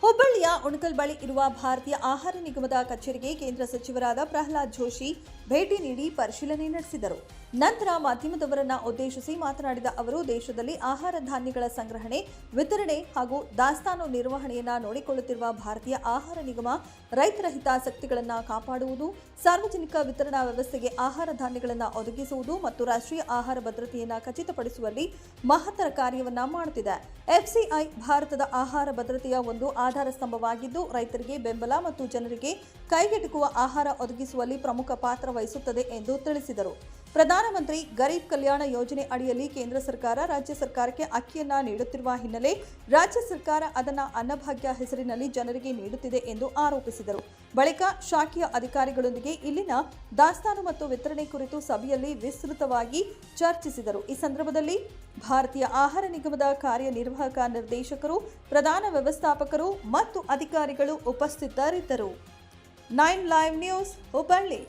ಹುಬ್ಬಳ್ಳಿಯ ಉಣಕಲ್ ಬಳಿ ಇರುವ ಭಾರತೀಯ ಆಹಾರ ನಿಗಮದ ಕಚೇರಿಗೆ ಕೇಂದ್ರ ಸಚಿವರಾದ ಪ್ರಹ್ಲಾದ್ ಜೋಶಿ ಭೇಟಿ ನೀಡಿ ಪರಿಶೀಲನೆ ನಡೆಸಿದರು. ನಂತರ ಮಾಧ್ಯಮದವರನ್ನ ಉದ್ದೇಶಿಸಿ ಮಾತನಾಡಿದ ಅವರು, ದೇಶದಲ್ಲಿ ಆಹಾರ ಧಾನ್ಯಗಳ ಸಂಗ್ರಹಣೆ, ವಿತರಣೆ ಹಾಗೂ ದಾಸ್ತಾನು ನಿರ್ವಹಣೆಯನ್ನ ನೋಡಿಕೊಳ್ಳುತ್ತಿರುವ ಭಾರತೀಯ ಆಹಾರ ನಿಗಮ ರೈತರ ಹಿತಾಸಕ್ತಿಗಳನ್ನು ಕಾಪಾಡುವುದು, ಸಾರ್ವಜನಿಕ ವಿತರಣಾ ವ್ಯವಸ್ಥೆಗೆ ಆಹಾರ ಧಾನ್ಯಗಳನ್ನು ಒದಗಿಸುವುದು ಮತ್ತು ರಾಷ್ಟ್ರೀಯ ಆಹಾರ ಭದ್ರತೆಯನ್ನು ಖಚಿತಪಡಿಸುವಲ್ಲಿ ಮಹತ್ತರ ಕಾರ್ಯವನ್ನ ಮಾಡುತ್ತಿದೆ. ಎಫ್ಸಿಐ ಭಾರತದ ಆಹಾರ ಭದ್ರತೆಯ ಒಂದು ಆಧಾರ ಸ್ತಂಭವಾಗಿದ್ದು, ರೈತರಿಗೆ ಬೆಂಬಲ ಮತ್ತು ಜನರಿಗೆ ಕೈಗೆಟುಕುವ ಆಹಾರ ಒದಗಿಸುವಲ್ಲಿ ಪ್ರಮುಖ ಪಾತ್ರ ವಹಿಸುತ್ತದೆ ಎಂದು ತಿಳಿಸಿದರು. ಪ್ರಧಾನಮಂತ್ರಿ ಗರೀಬ್ ಕಲ್ಯಾಣ ಯೋಜನೆ ಅಡಿಯಲ್ಲಿ ಕೇಂದ್ರ ಸರ್ಕಾರ ರಾಜ್ಯ ಸರ್ಕಾರಕ್ಕೆ ಅಕ್ಕಿಯನ್ನ ನೀಡುತ್ತಿರುವ ಹಿನ್ನೆಲೆ ರಾಜ್ಯ ಸರ್ಕಾರ ಅದನ್ನು ಅನ್ನಭಾಗ್ಯ ಹೆಸರಿನಲ್ಲಿ ಜನರಿಗೆ ನೀಡುತ್ತಿದೆ ಎಂದು ಆರೋಪಿಸಿದರು. ಬಳಿಕ ಶಾಖೆಯ ಅಧಿಕಾರಿಗಳೊಂದಿಗೆ ಇಲ್ಲಿನ ದಾಸ್ತಾನು ಮತ್ತು ವಿತರಣೆ ಕುರಿತು ಸಭೆಯಲ್ಲಿ ವಿಸ್ತೃತವಾಗಿ ಚರ್ಚಿಸಿದರು. ಈ ಸಂದರ್ಭದಲ್ಲಿ ಭಾರತೀಯ ಆಹಾರ ನಿಗಮದ ಕಾರ್ಯನಿರ್ವಾಹಕ ನಿರ್ದೇಶಕರು, ಪ್ರಧಾನ ವ್ಯವಸ್ಥಾಪಕರು ಮತ್ತು ಅಧಿಕಾರಿಗಳು ಉಪಸ್ಥಿತರಿದ್ದರು. 9 ಲೈವ್ ನ್ಯೂಸ್ ಹುಬ್ಬಳ್ಳಿ.